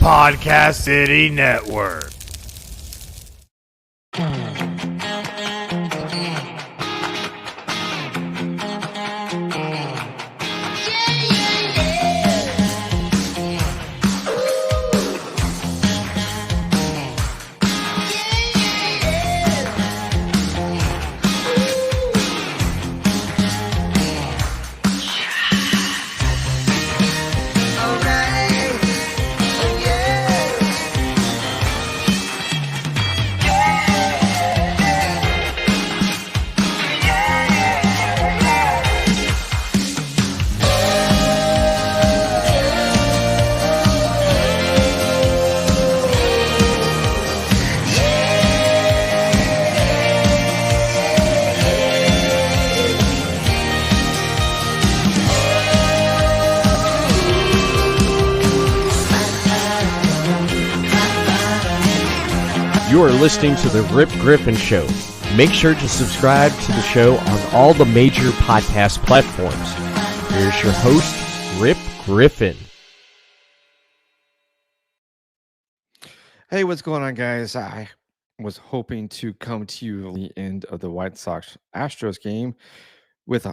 Podcast City Network. You are listening to The Rip Griffin Show. Make sure to subscribe to the show on all the major podcast platforms. Here's your host, Rip Griffin. Hey, what's going on, guys? I was hoping to come to you at the end of the White Sox Astros game with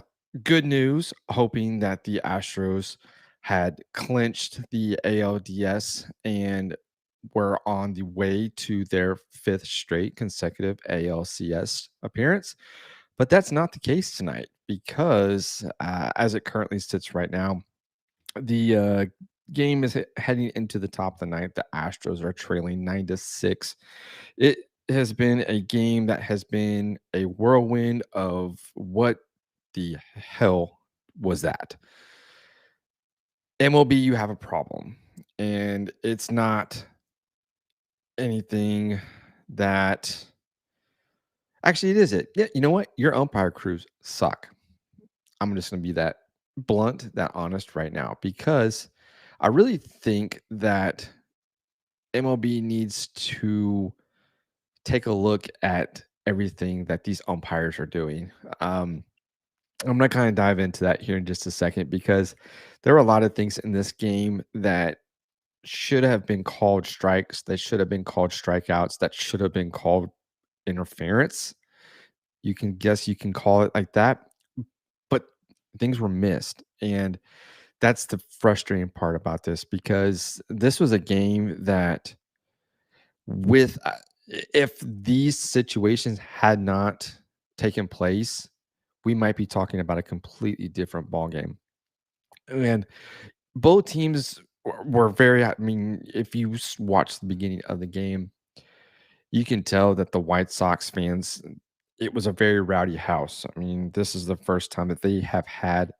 good news, hoping that the Astros had clinched the ALDS and were on the way to their fifth straight consecutive ALCS appearance. But that's not the case tonight because, as it currently sits right now, the game is heading into the top of the ninth. The Astros are trailing 9-6. It has been a game that has been a whirlwind of what the hell was that? MLB, you have a problem, and it's not anything that actually it is it. Yeah, you know what? Your umpire crews suck. I'm just going to be that blunt, that honest right now, because I really think that MLB needs to take a look at everything that these umpires are doing. I'm going to kind of dive into that here in just a second because there are a lot of things in this game that should have been called strikes, that should have been called strikeouts, that should have been called interference. You can call it like that, but things were missed. And that's the frustrating part about this because this was a game that with if these situations had not taken place, we might be talking about a completely different ball game. And both teams were very, I mean, if you watch the beginning of the game, you can tell that the White Sox fans, it was a very rowdy house. I mean, this is the first time that they have had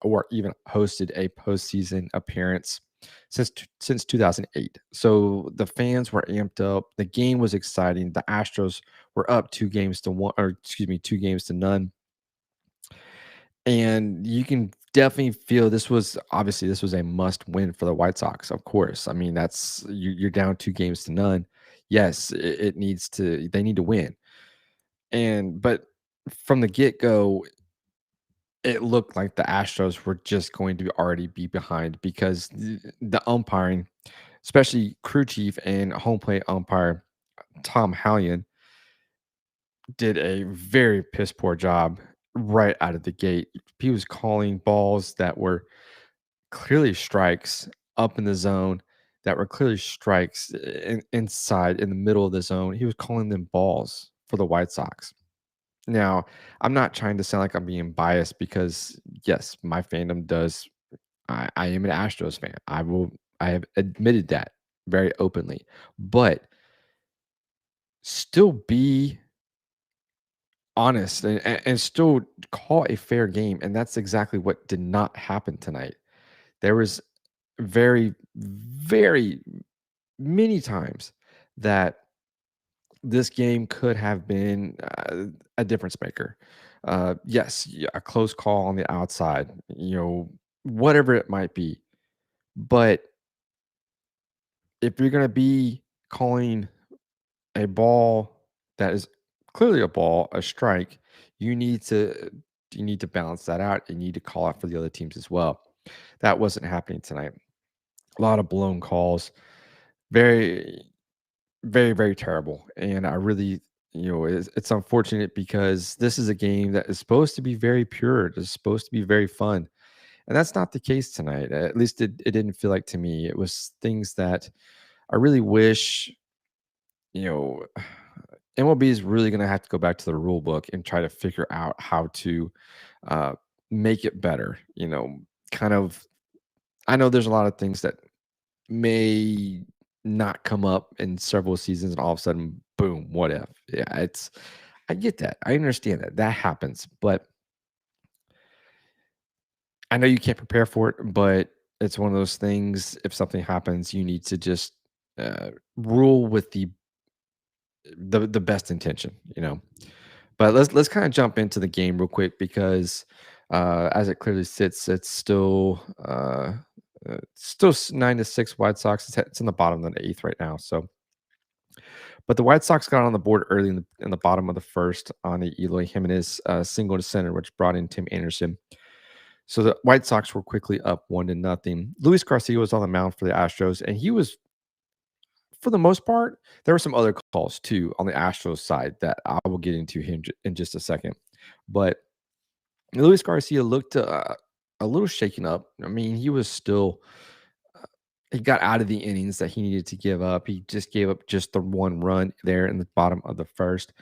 or even hosted a postseason appearance since 2008. So the fans were amped up. The game was exciting. The Astros were up 2-1, or excuse me, 2-0. And you can definitely feel this was a must win for the White Sox, of course. I mean, that's you're down 2-0. Yes, it needs to, they need to win. But from the get-go, it looked like the Astros were just going to already be behind because the umpiring, especially crew chief and home plate umpire Tom Hallion, did a very piss poor job right out of the gate. He was calling balls that were clearly strikes up in the zone, that were clearly strikes inside in the middle of the zone. He was calling them balls for the White Sox. Now, I'm not trying to sound like I'm being biased because yes, my fandom does. I am an Astros fan. I have admitted that very openly, but still be honest and still call a fair game. And that's exactly what did not happen tonight. There was very, very many times that this game could have been a difference maker. Yes, a close call on the outside, whatever it might be. But if you're going to be calling a ball that is clearly a ball, a strike, you need to balance that out. You need to call out for the other teams as well. That wasn't happening tonight. A lot of blown calls. very, very, very terrible. And I really, it's unfortunate because this is a game that is supposed to be very pure. It's supposed to be very fun. And that's not the case tonight. At least it didn't feel like to me. It was things that I really wish, you know, MLB is really going to have to go back to the rule book and try to figure out how to uh, make it better. Kind of, I know there's a lot of things that may not come up in several seasons and all of a sudden, boom, what if? Yeah, I get that. I understand that. That happens. But I know you can't prepare for it, but it's one of those things. If something happens, you need to just rule with the best intention. But let's kind of jump into the game real quick because as it clearly sits, it's still 9-6 White Sox. It's in the bottom of the eighth right now. So, but the White Sox got on the board early in the bottom of the first on the Eloy Jimenez single to center, which brought in Tim Anderson. So the White Sox were quickly up 1-0. Luis Garcia was on the mound for the Astros, and he was, for the most part, there were some other calls too on the Astros side that I will get into him in just a second. But Luis Garcia looked a little shaken up. I mean, he was still he got out of the innings that he needed to give up. He just gave up just the one run there in the bottom of the first.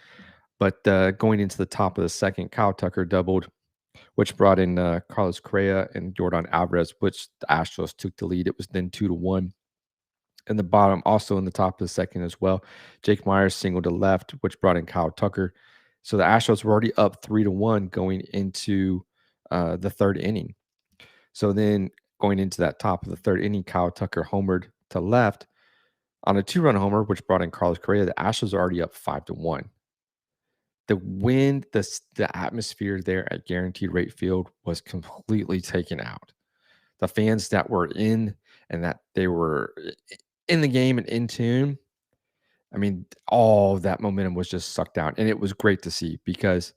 But going into the top of the second, Kyle Tucker doubled, which brought in Carlos Correa and Jordan Alvarez, which the Astros took the lead. It was then 2-1. In the bottom, also in the top of the second as well, Jake Myers singled to left, which brought in Kyle Tucker. So the Astros were already up 3-1 going into the third inning. So then going into that top of the third inning, Kyle Tucker homered to left on a 2-run homer, which brought in Carlos Correa. The Astros are already up 5-1. The wind, the atmosphere there at Guaranteed Rate Field was completely taken out. The fans that were in and that they were in the game and in tune, I mean, all of that momentum was just sucked out. And it was great to see because,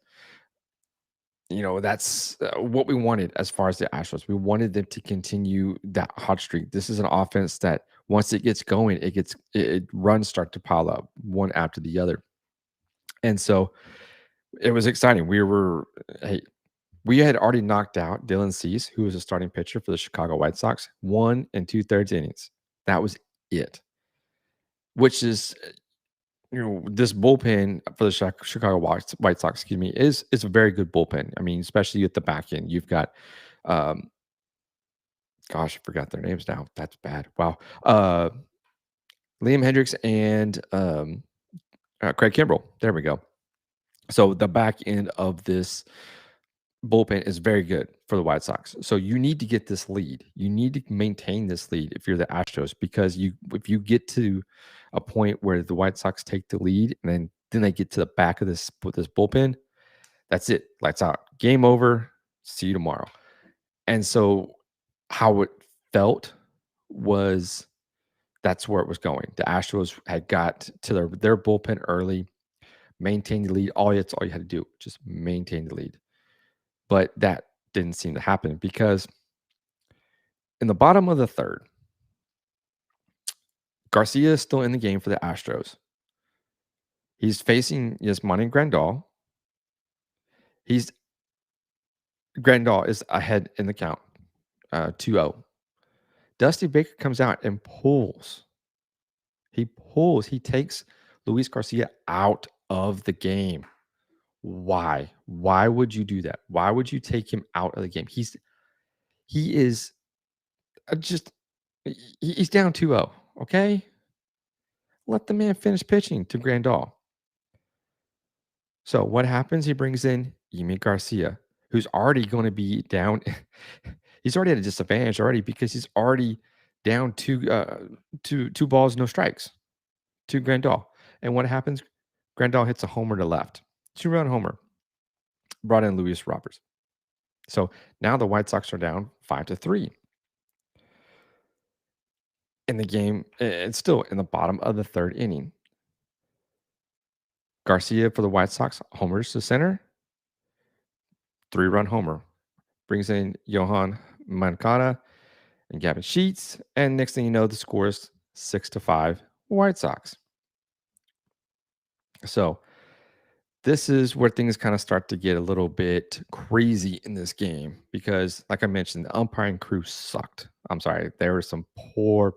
that's what we wanted as far as the Astros. We wanted them to continue that hot streak. This is an offense that once it gets going, runs start to pile up one after the other. And so it was exciting. We had already knocked out Dylan Cease, who was a starting pitcher for the Chicago White Sox, 1 2/3 innings. That was it. Which is, this bullpen for the Chicago White Sox, excuse me, is a very good bullpen. I mean, especially at the back end, you've got, gosh, I forgot their names now. That's bad. Wow. Liam Hendricks and Craig Kimbrell. There we go. So the back end of this bullpen is very good for the White Sox. So you need to get this lead. You need to maintain this lead if you're the Astros, because if you get to a point where the White Sox take the lead and then they get to the back of this bullpen, that's it. Lights out. Game over. See you tomorrow. And so how it felt was that's where it was going. The Astros had got to their bullpen early, maintained the lead. That's all you had to do, just maintain the lead. But that didn't seem to happen because in the bottom of the third, Garcia is still in the game for the Astros. He's facing Yasmani Grandal. Grandal is ahead in the count, 2-0. Dusty Baker comes out and pulls. He takes Luis Garcia out of the game. Why? Why would you do that? Why would you take him out of the game? He is he's down 2-0, okay? Let the man finish pitching to Grandal. So what happens? He brings in Yimi Garcia, who's already going to be down. He's already at a disadvantage already because he's already down two balls, no strikes to Grandal. And what happens? Grandal hits a homer to left. 2-run homer. Brought in Luis Roberts. So now the White Sox are down 5-3. In the game, it's still in the bottom of the third inning. Garcia for the White Sox homers to center. 3-run homer. Brings in Johan Mancada and Gavin Sheets. And next thing you know, the score is 6-5 White Sox. So this is where things kind of start to get a little bit crazy in this game because, like I mentioned, the umpiring crew sucked. I'm sorry, there were some poor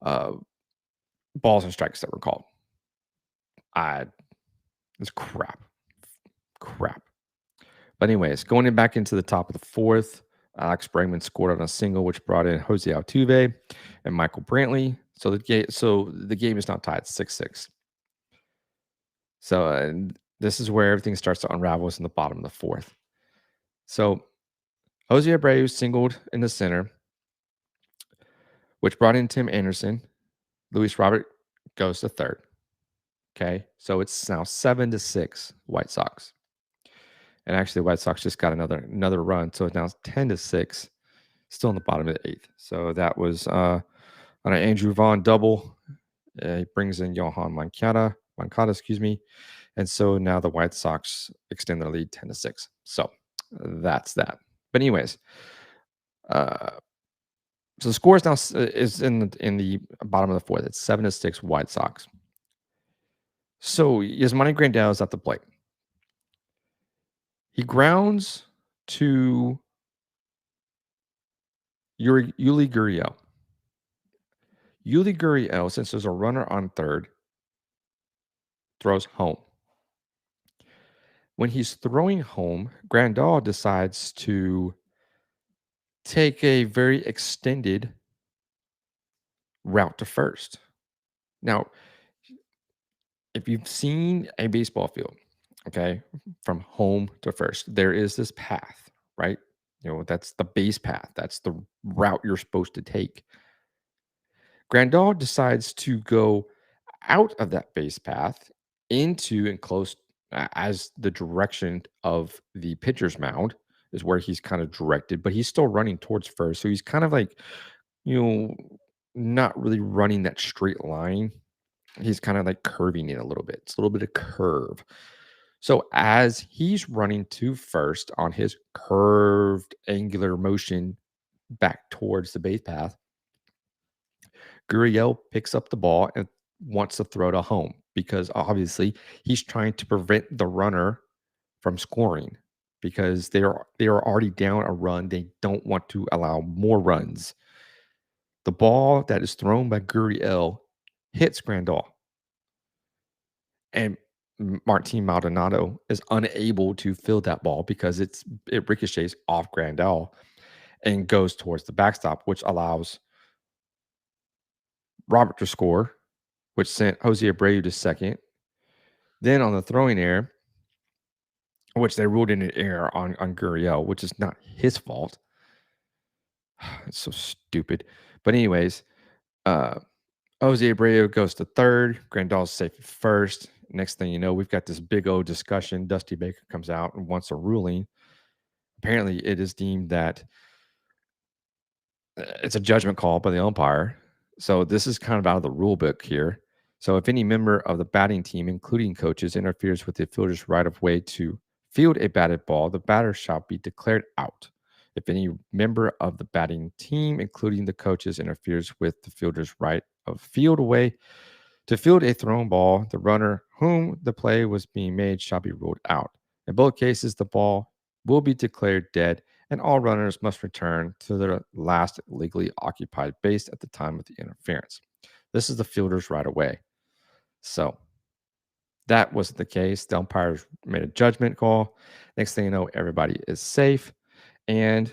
uh, balls and strikes that were called. It's crap. But anyways, going back into the top of the fourth, Alex Bregman scored on a single, which brought in Jose Altuve and Michael Brantley. So the game is now tied 6-6. So this is where everything starts to unravel. Is in the bottom of the fourth. So Jose Abreu singled in the center, which brought in Tim Anderson. Luis Robert goes to third. Okay, so it's now 7-6 White Sox. And actually, the White Sox just got another run, so it's now 10-6, still in the bottom of the eighth. So that was on an Andrew Vaughn double. He brings in Johan Moncada, and so now the White Sox extend their lead 10-6. So that's that. But anyways, so the score is now is in the bottom of the fourth. It's 7-6 White Sox. So Yasmani Grandal is at the plate. He grounds to Yuli Gurriel. Yuli Gurriel, since there's a runner on third, throws home. When he's throwing home, Grandal decides to take a very extended route to first. Now, if you've seen a baseball field, okay, from home to first, there is this path, right? That's the base path. That's the route you're supposed to take. Grandal decides to go out of that base path into and close as the direction of the pitcher's mound is where he's kind of directed, but he's still running towards first. So he's kind of like, not really running that straight line. He's kind of like curving it a little bit. It's a little bit of curve. So as he's running to first on his curved angular motion back towards the base path, Gurriel picks up the ball and wants to throw to home because obviously he's trying to prevent the runner from scoring because they are already down a run. They don't want to allow more runs. The ball that is thrown by Gurriel hits Grandal, and Martin Maldonado is unable to field that ball because it ricochets off Grandal and goes towards the backstop, which allows Robert to score, which sent Jose Abreu to second. Then on the throwing error, which they ruled in an error on Gurriel, which is not his fault. It's so stupid. But anyways, Jose Abreu goes to third. Grandal's safe at first. Next thing you know, we've got this big old discussion. Dusty Baker comes out and wants a ruling. Apparently, it is deemed that it's a judgment call by the umpire. So this is kind of out of the rule book here. So if any member of the batting team, including coaches, interferes with the fielder's right of way to field a batted ball, the batter shall be declared out. If any member of the batting team, including the coaches, interferes with the fielder's right of field away to field a thrown ball, the runner whom the play was being made shall be ruled out. In both cases, the ball will be declared dead, and all runners must return to their last legally occupied base at the time of the interference. This is the fielder's right away. So that wasn't the case. The umpires made a judgment call. Next thing you know, everybody is safe, and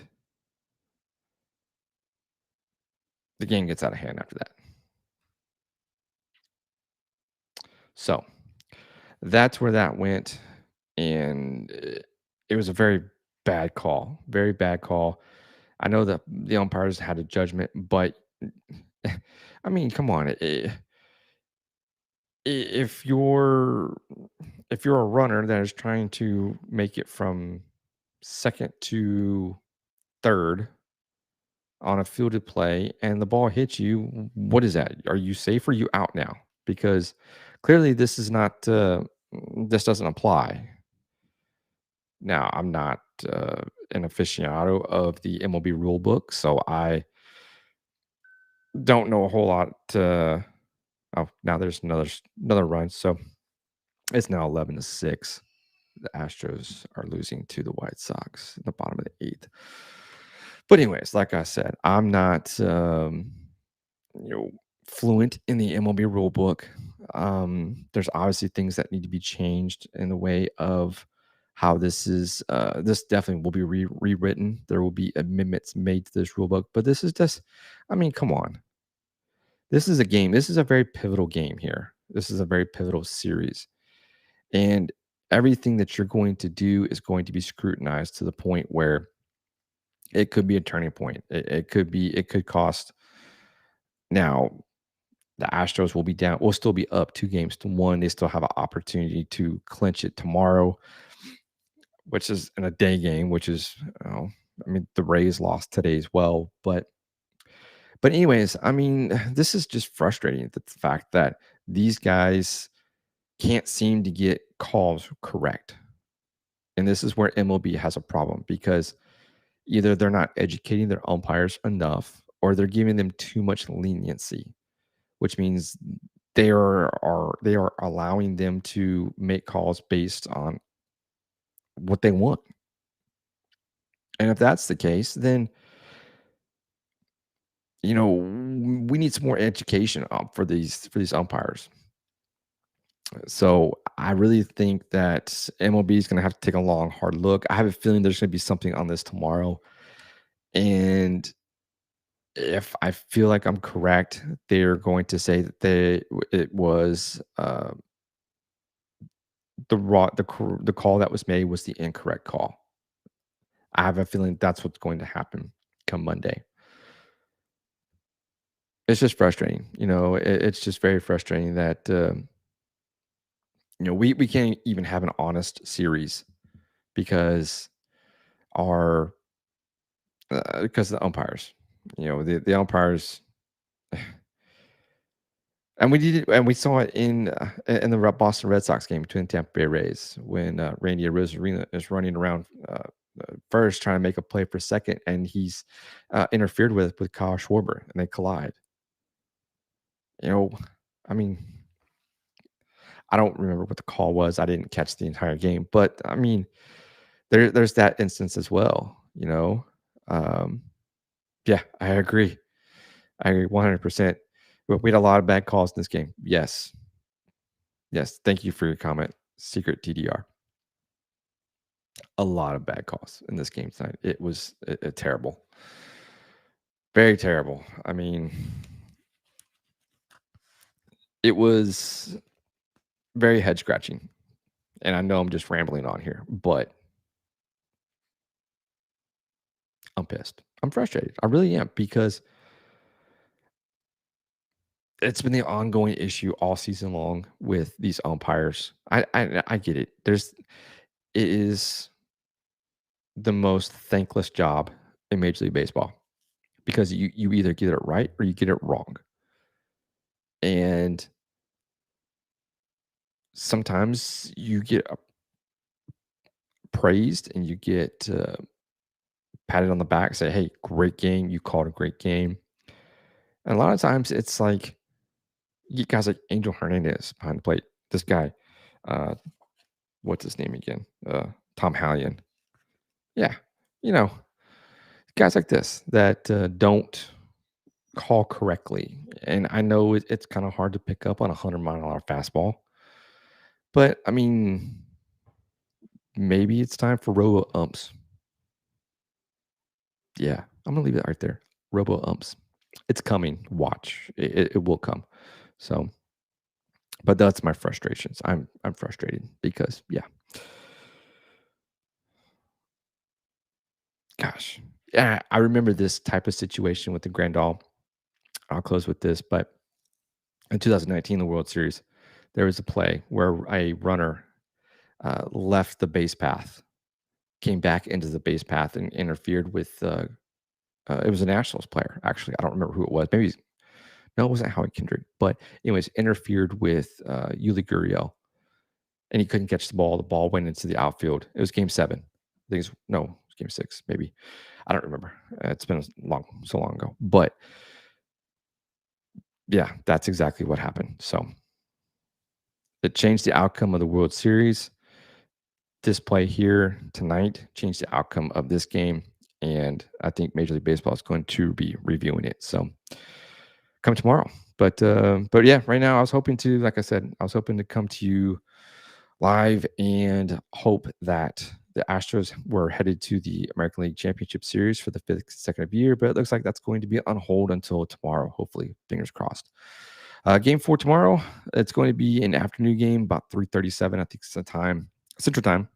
the game gets out of hand after that. So that's where that went, and it was a very bad call. Very bad call. I know that the umpires had a judgment, but I mean, come on. If you're a runner that is trying to make it from second to third on a fielded play and the ball hits you, what is that? Are you safe or are you out now? Because clearly this is not this doesn't apply. Now, I'm not an aficionado of the MLB rule book, so I don't know a whole lot. Oh, now there's another run. So it's now 11-6. The Astros are losing to the White Sox in the bottom of the 8th. But anyways, like I said, I'm not fluent in the MLB rule book. There's obviously things that need to be changed in the way of how this is. This definitely will be rewritten. There will be amendments made to this rule book. But this is just, I mean, come on. This is a game. This is a very pivotal game here. This is a very pivotal series. And everything that you're going to do is going to be scrutinized to the point where it could be a turning point. It could cost. Now, the Astros will still be up 2-1. They still have an opportunity to clinch it tomorrow, which is in a day game, which is, the Rays lost today as well. But anyways, I mean, this is just frustrating. The fact that these guys can't seem to get calls correct. And this is where MLB has a problem because either they're not educating their umpires enough or they're giving them too much leniency, which means they are allowing them to make calls based on what they want. And if that's the case, then we need some more education for these umpires. So I really think that MLB is going to have to take a long, hard look. I have a feeling there's going to be something on this tomorrow. And if I feel like I'm correct, they're going to say that it was the call that was made was the incorrect call. I have a feeling that's what's going to happen come Monday. It's just frustrating, it's just very frustrating that we can't even have an honest series because because of the umpires. The umpires. And we saw it in the Boston Red Sox game between the Tampa Bay Rays when Randy Arozarena is running around first trying to make a play for second, and he's interfered with Kyle Schwarber, and they collide. I mean, I don't remember what the call was. I didn't catch the entire game, but I mean, there's that instance as well. Yeah, I agree. I agree 100%. We had a lot of bad calls in this game. Yes. Thank you for your comment, Secret TDR. A lot of bad calls in this game tonight. It was terrible. Very terrible. I mean, it was very head scratching. And I know I'm just rambling on here, but I'm pissed. I'm frustrated. I really am because it's been the ongoing issue all season long with these umpires. I get it. It is the most thankless job in Major League Baseball because you either get it right or you get it wrong. And sometimes you get praised and you get patted on the back, say, hey, great game. You called a great game. And a lot of times it's like you get guys like Angel Hernandez behind the plate. This guy, what's his name again? Tom Hallion. Yeah, guys like this that don't call correctly. And I know it's kind of hard to pick up on a 100-mile-an-hour fastball. But, I mean, maybe it's time for robo-umps. Yeah, I'm going to leave it right there. Robo-umps. It's coming. Watch. It will come. So, but that's my frustrations. I'm frustrated because, yeah. Gosh. Yeah, I remember this type of situation with the Grandal. I'll close with this, but in 2019, the World Series, there was a play where a runner left the base path, came back into the base path, and interfered with. It was a Nationals player, actually. I don't remember who it was. No, it wasn't Howie Kendrick. But anyways, interfered with Yuli Gurriel, and he couldn't catch the ball. The ball went into the outfield. It was Game 7. I think it was Game 6, maybe. I don't remember. It's been so long ago. But yeah, that's exactly what happened. So it changed the outcome of the World Series. This play here tonight changed the outcome of this game. And I think Major League Baseball is going to be reviewing it. So come tomorrow. But yeah, right now I was hoping to, like I said, I was hoping to come to you live and hope that the Astros were headed to the American League Championship Series for the 5th consecutive year, but it looks like that's going to be on hold until tomorrow. Hopefully, fingers crossed. Game 4 tomorrow. It's going to be an afternoon game, about 3:37. I think it's the time, Central Time.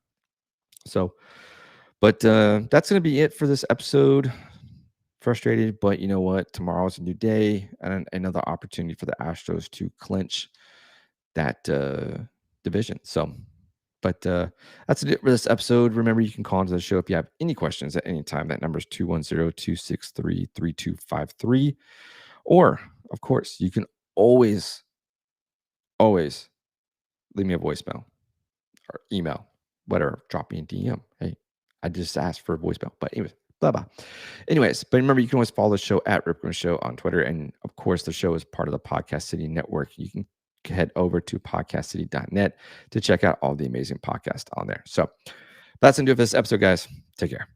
So, but that's going to be it for this episode. Frustrated, but you know what? Tomorrow's a new day and another opportunity for the Astros to clinch that division. So, but that's it for this episode. Remember, you can call into the show if you have any questions at any time. That number is 210-263-3253. Or, of course, you can always leave me a voicemail or email, whatever. Drop me a DM. Hey, I just asked for a voicemail. But anyways, blah, blah. Anyways, but remember, you can always follow the show at Rip Groom Show on Twitter. And, of course, the show is part of the Podcast City Network. You can head over to podcastcity.net to check out all the amazing podcasts on there. So that's going to do it for this episode, guys. Take care.